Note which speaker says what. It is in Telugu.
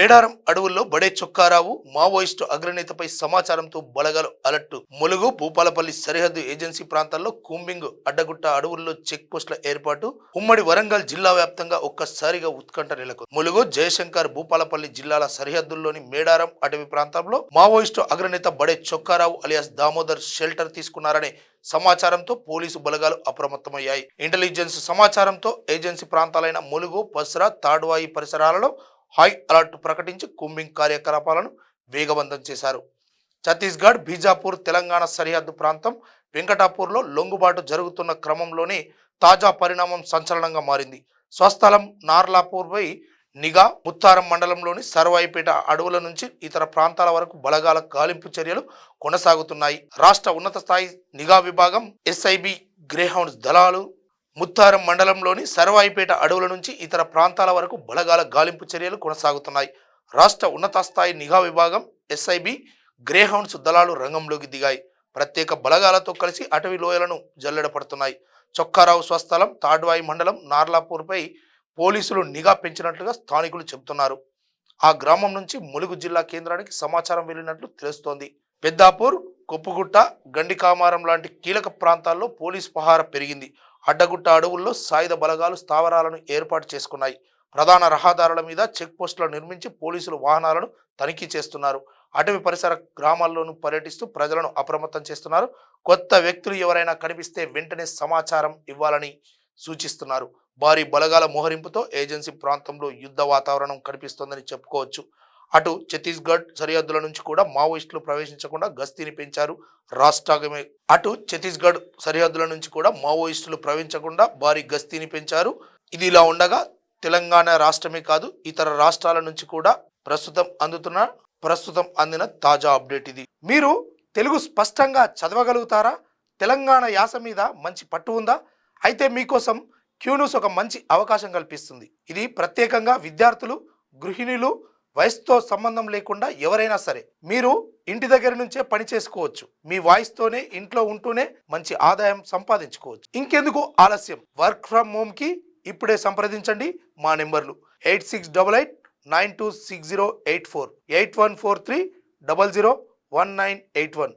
Speaker 1: మేడారం అడవుల్లో బడే చొక్కారావు మావోయిస్టు అగ్రనేతపై సమాచారంతో బలగాలు అలర్టు. ములుగు భూపాలపల్లి సరిహద్దు ఏజెన్సీ ప్రాంతాల్లో కూంబింగ్ అడ్డగుట్ట అడవుల్లో చెక్ పోస్టుల ఏర్పాటు. ఉమ్మడి వరంగల్ జిల్లా వ్యాప్తంగా ఒక్కసారిగా ఉత్కంఠ నెలకొంది. ములుగు జయశంకర్ భూపాలపల్లి జిల్లాల సరిహద్దుల్లోని మేడారం అటవీ ప్రాంతంలో మావోయిస్టు అగ్రనేత బడే చొక్కారావు అలియాస్ దామోదర్ షెల్టర్ తీసుకున్నారనే సమాచారంతో పోలీసు బలగాలు అప్రమత్తమయ్యాయి. ఇంటెలిజెన్స్ సమాచారంతో ఏజెన్సీ ప్రాంతాలైన ములుగు, పస్రా, తాడ్వాయి పరిసరాలలో హై అలర్ట్ ప్రకటించి కూంబింగ్ కార్యకలాపాలను వేగవంతం చేశారు. ఛత్తీస్గఢ్, బీజాపూర్, తెలంగాణ సరిహద్దు ప్రాంతం వెంకటాపూర్లో లొంగుబాటు జరుగుతున్న క్రమంలోనే తాజా పరిణామం సంచలనంగా మారింది. స్వస్థలం నార్లాపూర్పై నిఘా. ముత్తారం మండలంలోని సర్వాయిపేట అడవుల నుంచి ఇతర ప్రాంతాల వరకు బలగాల గాలింపు చర్యలు కొనసాగుతున్నాయి. రాష్ట్ర ఉన్నత స్థాయి నిఘా విభాగం ఎస్ఐబి గ్రేహౌండ్స్ దళాలు ముత్తారం మండలంలోని సర్వాయిపేట అడవుల నుంచి ఇతర ప్రాంతాల వరకు బలగాల గాలింపు చర్యలు కొనసాగుతున్నాయి. రాష్ట్ర ఉన్నత స్థాయి నిఘా విభాగం ఎస్ఐబి గ్రేహౌండ్స్ దళాలు రంగంలోకి దిగాయి. ప్రత్యేక బలగాలతో కలిసి అటవీ లోయలను జల్లెడపడుతున్నాయి. చొక్కారావు స్వస్థలం తాడ్వాయి మండలం నార్లాపూర్పై పోలీసులు నిఘా పెంచినట్లుగా స్థానికులు చెబుతున్నారు. ఆ గ్రామం నుంచి ములుగు జిల్లా కేంద్రానికి సమాచారం వెళ్ళినట్లు తెలుస్తోంది. పెద్దాపూర్, కొప్పుగుట్ట, గండికామారం లాంటి కీలక ప్రాంతాల్లో పోలీసు పహారా పెరిగింది. అడ్డగుట్ట అడవుల్లో సాయుధ బలగాలు స్థావరాలను ఏర్పాటు చేసుకున్నాయి. ప్రధాన రహదారుల మీద చెక్ పోస్టులు నిర్మించి పోలీసులు వాహనాలను తనిఖీ చేస్తున్నారు. అటవీ పరిసర గ్రామాల్లోనూ పర్యటిస్తూ ప్రజలను అప్రమత్తం చేస్తున్నారు. కొత్త వ్యక్తులు ఎవరైనా కనిపిస్తే వెంటనే సమాచారం ఇవ్వాలని సూచిస్తున్నారు. భారీ బలగాల మోహరింపుతో ఏజెన్సీ ప్రాంతంలో యుద్ధ వాతావరణం కనిపిస్తోందని చెప్పుకోవచ్చు. అటు ఛత్తీస్గఢ్ సరిహద్దుల నుంచి కూడా మావోయిస్టులు ప్రవేశించకుండా గస్తీని పెంచారు. ఛత్తీస్గఢ్ సరిహద్దుల నుంచి కూడా మావోయిస్టులు ప్రవేశించకుండా భారీ గస్తీని పెంచారు. ఇది ఇలా ఉండగా తెలంగాణ రాష్ట్రమే కాదు ఇతర రాష్ట్రాల నుంచి కూడా ప్రస్తుతం అందిన తాజా అప్డేట్ ఇది. మీరు తెలుగు స్పష్టంగా చదవగలుగుతారా? తెలంగాణ యాస మీద మంచి పట్టు ఉందా? అయితే మీకోసం క్యూన్యూస్ ఒక మంచి అవకాశం కల్పిస్తుంది. ఇది ప్రత్యేకంగా విద్యార్థులు, గృహిణులు, వయసుతో సంబంధం లేకుండా ఎవరైనా సరే మీరు ఇంటి దగ్గర నుంచే పని చేసుకోవచ్చు. మీ వాయిస్తోనే ఇంట్లో ఉంటూనే మంచి ఆదాయం సంపాదించుకోవచ్చు. ఇంకెందుకు ఆలస్యం? వర్క్ ఫ్రమ్ హోమ్ కి ఇప్పుడే సంప్రదించండి. మా నెంబర్లు 8688926084, 8143001981.